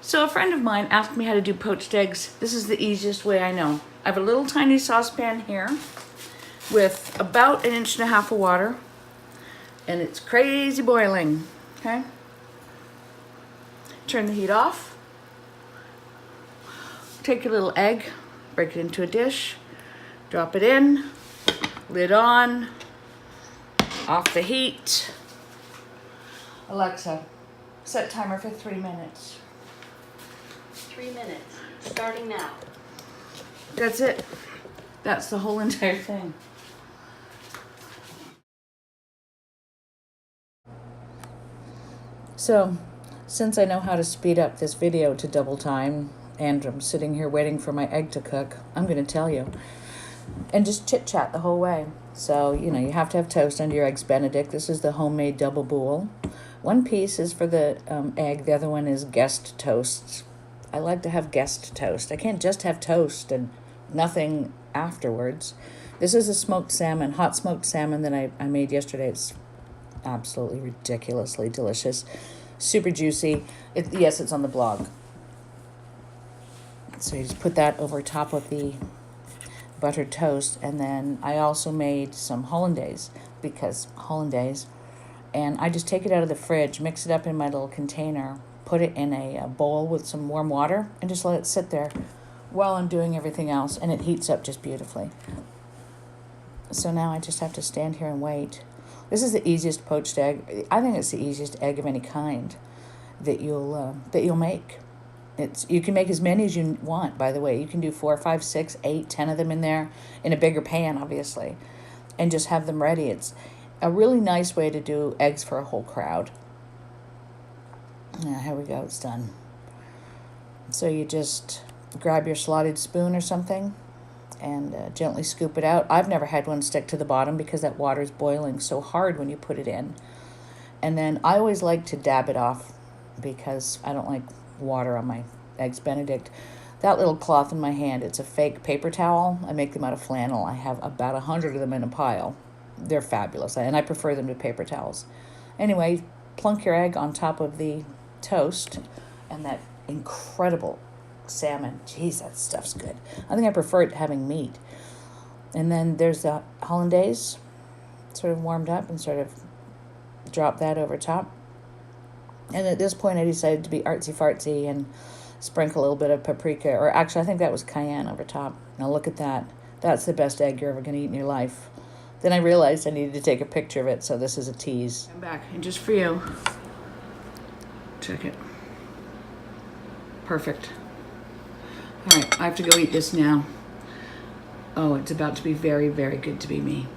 So a friend of mine asked me how to do poached eggs. This is the easiest way I know. I have a little tiny saucepan here with about 1.5 inches of water, and it's crazy boiling, okay? Turn the heat off. Take your little egg, break it into a dish, drop it in, lid on, off the heat. Alexa, set timer for 3 minutes. 3 minutes, starting now. That's it. That's the whole entire thing. So, since I know how to speed up this video to double time, and I'm sitting here waiting for my egg to cook, I'm going to tell you. And just chit-chat the whole way. So, you know, you have to have toast under your Eggs Benedict. This is the homemade double boule. One piece is for the egg. The other one is guest toast. I like to have guest toast. I can't just have toast and nothing afterwards. This is a smoked salmon, hot smoked salmon that I made yesterday. It's absolutely ridiculously delicious. Super juicy. Yes, it's on the blog. So you just put that over top of the buttered toast. And then I also made some hollandaise, and I just take it out of the fridge, mix it up in my little container, put it in a bowl with some warm water, and just let it sit there while I'm doing everything else, and it heats up just beautifully. So now I just have to stand here and wait. This is the easiest poached egg. I think it's the easiest egg of any kind that you'll make. You can make as many as you want, by the way. You can do 4, 5, 6, 8, 10 of them in there, in a bigger pan, obviously, and just have them ready. It's a really nice way to do eggs for a whole crowd. Here we go, it's done. So you just grab your slotted spoon or something and gently scoop it out. I've never had one stick to the bottom because that water's boiling so hard when you put it in. And then I always like to dab it off because I don't like water on my Eggs Benedict. That little cloth in my hand, it's a fake paper towel. I make them out of flannel. I have about 100 of them in a pile. They're fabulous, and I prefer them to paper towels. Anyway, plunk your egg on top of the toast, and that incredible salmon. Jeez, that stuff's good. I think I prefer it to having meat. And then there's the hollandaise, sort of warmed up, and sort of drop that over top. And at this point, I decided to be artsy-fartsy and sprinkle a little bit of paprika, or actually, I think that was cayenne over top. Now look at that. That's the best egg you're ever going to eat in your life. Then I realized I needed to take a picture of it, so this is a tease. I'm back, and just for you. Check it. Perfect. All right, I have to go eat this now. Oh, it's about to be very, very good to be me.